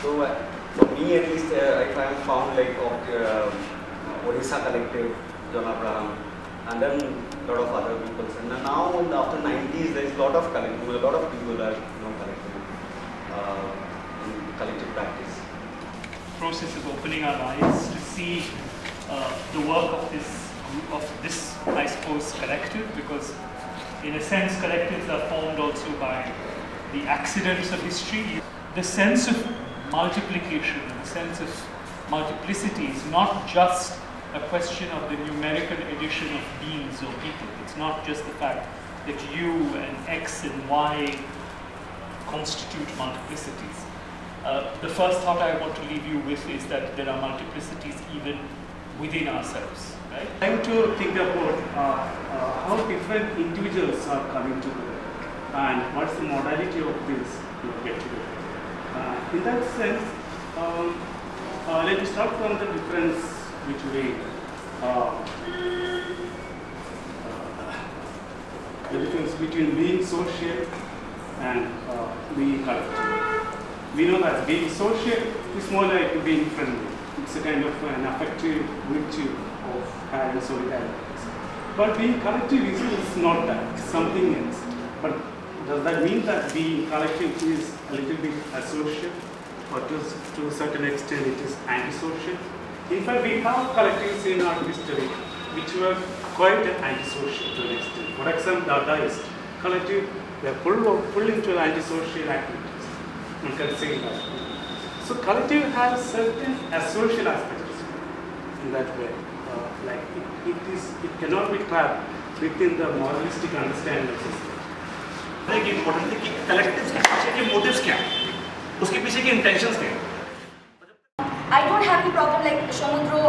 So for me at least, if I found like Odisha Collective, John Abraham, and then a lot of other people. And now after 90s, there is a lot of collective, a lot of people are collecting in collective practice. Process of opening our eyes to see the work of this group, of this, I suppose, collective, because in a sense collectives are formed also by the accidents of history. The sense of multiplication, the sense of multiplicity is not just a question of the numerical addition of beings or people. It's not just the fact that U and X and Y constitute multiplicities. The first thought I want to leave you with is that there are multiplicities even within ourselves. Right? Trying to think about how different individuals are coming together and what's the modality of this get together. In that sense, let me start from the difference between being social and being collective. We know that being social is more like being friendly. It's a kind of an affective virtue of having solidarity. But being collective is not that, it's something else. But does that mean that being collective is a little bit asocial, or to a certain extent it is antisocial? In fact, we have collectives in our history which were quite antisocial to an extent. For example, Dadaist collective, they are pulled into antisocial activities. One can say that. So collective has certain asocial aspects in that way. Like it cannot be trapped within the moralistic understanding of society. एक important है कि collectives के पीछे के motives क्या हैं, उसके पीछे के इंटेंशंस क्या हैं. I don't have any problem like Shamudro,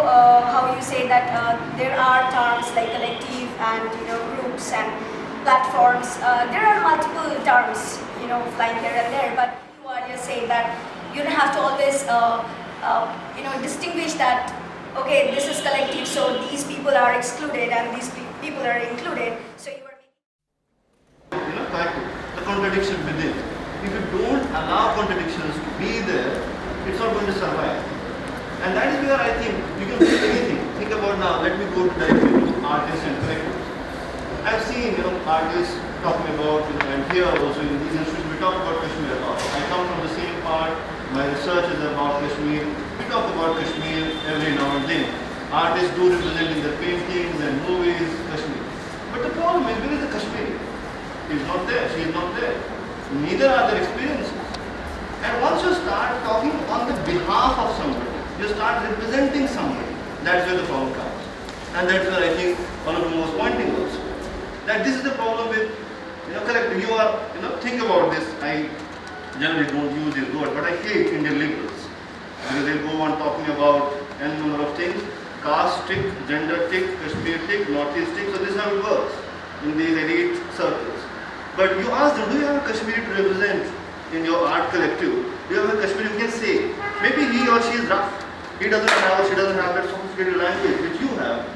how you say that there are terms like collective and groups and platforms. There are multiple terms flying here and there, but you are just saying that you don't have to always distinguish that okay, this is collective, so these people are excluded and these people are included. So you are making the contradiction within. If you don't allow contradictions to be there, it's not going to survive. And that is where I think you can do anything. Think about now, let me go directly to artists and collectives. I've seen artists talking about, and here also in these institutes, we talk about Kashmir a lot. I come from the same part, my research is about Kashmir. We talk about Kashmir every now and then. Artists do represent in their paintings and movies Kashmir. But the problem is, where is the Kashmiri? He's not there, she is not there. Neither are their experiences. And once you start talking on the behalf of somebody, you start representing somebody, that's where the problem comes. And that's where I think one of them was pointing also. That this is the problem with, collective. You are, think about this. I generally don't use this word, but I hate Indian liberals. Because they go on talking about n number of things. Caste tick, gender tick, Kashmir tick, Northeast tick. So this is how it works in these elite circles. But you ask them, do you have a Kashmiri to represent in your art collective? Do you have a Kashmiri you can say? Maybe he or she is rough. He doesn't have or she doesn't have that sophisticated language which you have.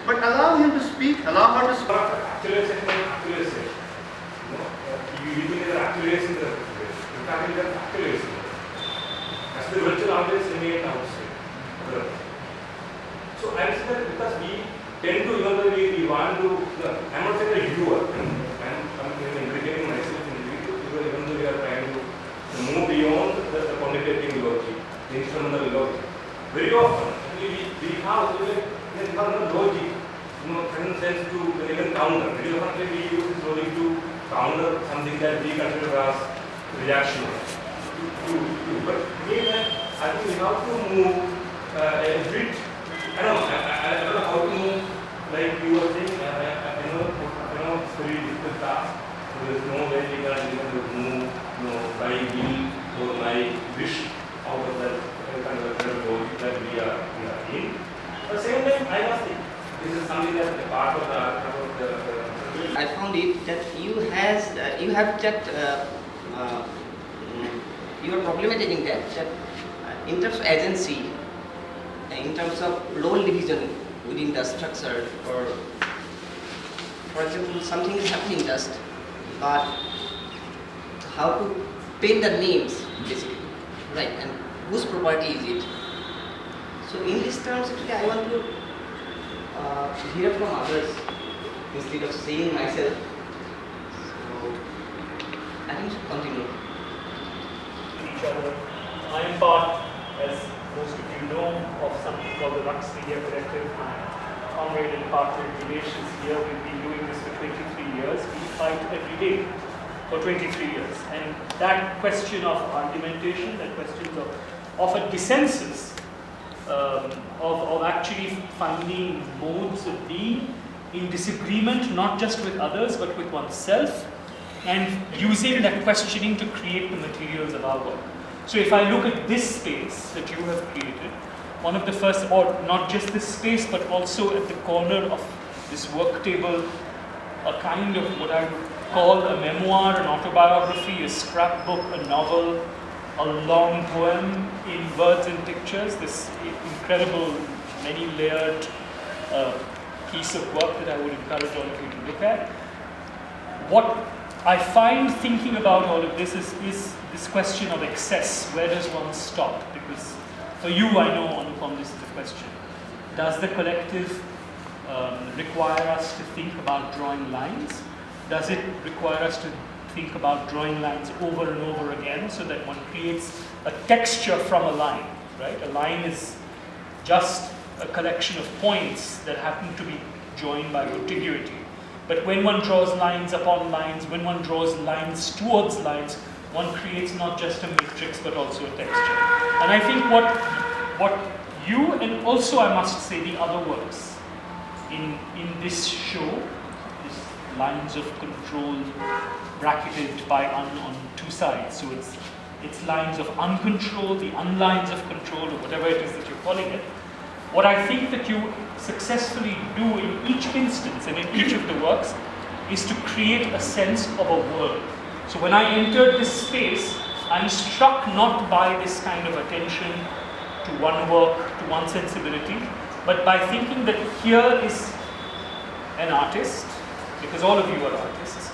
But allow him to speak, allow her to speak. Actualization. You think there are actualization there. In fact, there are actualization. As the virtual artists remain outside. So I would say that because we tend to, even though we want to, I'm not saying that you are, I'm implicating myself in it, because even though we are trying to move beyond the quantitative logic, the instrumental logic, very often we have no logic, certain sense to even counter. Very often we use this logic to counter something that we consider as reactionary. But again, I think we have to move a bit. I don't know how to move, like you were saying, it's very difficult task. There is no way we can even move my will or my wish out of that kind of logic that we are in. At the same time, I must think this is something that is a part of the I found it that you have checked, you are problematizing that in terms of agency, in terms of role division within the structure, or for example, something is happening just, but how to paint the names basically, right? And whose property is it? So in these terms, actually, I want to hear from others instead of saying myself. So I think we should continue. Each other. I am part, as most of you know, of something called the Rux Media Collective. My comrade and partner in relations here, we've been doing this for 23 years. We fight every day for 23 years. And that question of argumentation, that question of a dissensus, of actually finding modes of being in disagreement, not just with others, but with oneself, and using that questioning to create the materials of our work. So if I look at this space that you have created, one of the first, or not just this space, but also at the corner of this work table, a kind of what I would call a memoir, an autobiography, a scrapbook, a novel, a long poem in words and pictures, this incredible, many-layered piece of work that I would encourage all of you to look at. What I find thinking about all of this is this question of excess. Where does one stop? Because for you, I know, Anupam, this is the question. Does the collective require us to think about drawing lines? Does it require us to think about drawing lines over and over again so that one creates a texture from a line, right? A line is just a collection of points that happen to be joined by contiguity. But when one draws lines upon lines, when one draws lines towards lines, one creates not just a matrix but also a texture. And I think what you, and also I must say the other works in this show, this lines of control bracketed by on two sides. So it's lines of uncontrolled, the unlines of control, or whatever it is that you're calling it. What I think that you successfully do in each instance and in each of the works is to create a sense of a world. So when I entered this space, I'm struck not by this kind of attention to one work, to one sensibility, but by thinking that here is an artist, because all of you are artists,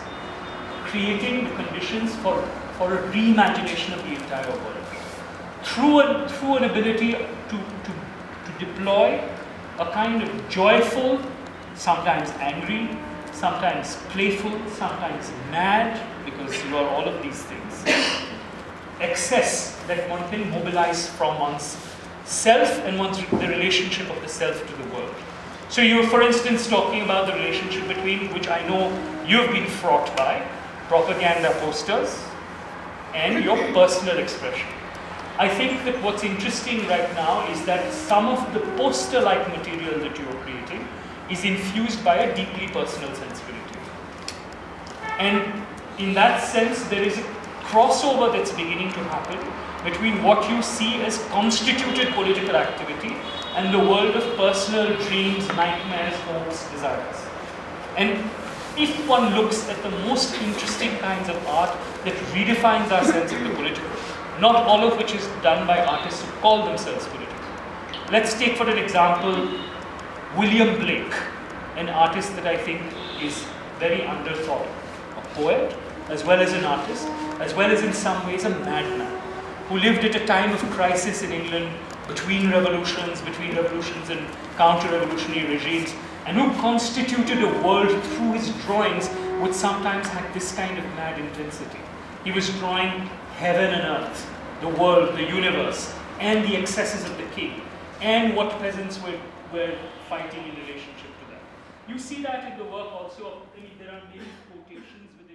creating the conditions for a reimagination of the entire world. Through an ability to deploy a kind of joyful, sometimes angry, sometimes playful, sometimes mad, because you are all of these things, excess that one can mobilize from one's self and the relationship of the self to the world. So you're, for instance, talking about the relationship between, which I know you've been fraught by, propaganda posters and your personal expression. I think that what's interesting right now is that some of the poster-like material that you are creating is infused by a deeply personal sensibility. And in that sense, there is a crossover that's beginning to happen between what you see as constituted political activity and the world of personal dreams, nightmares, hopes, desires. And if one looks at the most interesting kinds of art that redefines our sense of the political, not all of which is done by artists who call themselves political. Let's take for an example William Blake, an artist that I think is very underthought. A poet, as well as an artist, as well as in some ways a madman, who lived at a time of crisis in England between revolutions and counter-revolutionary regimes, and who constituted a world through his drawings which sometimes had this kind of mad intensity. He was drawing heaven and earth, the world, the universe, and the excesses of the king, and what peasants were fighting in relationship to that. You see that in the work also. There are many quotations within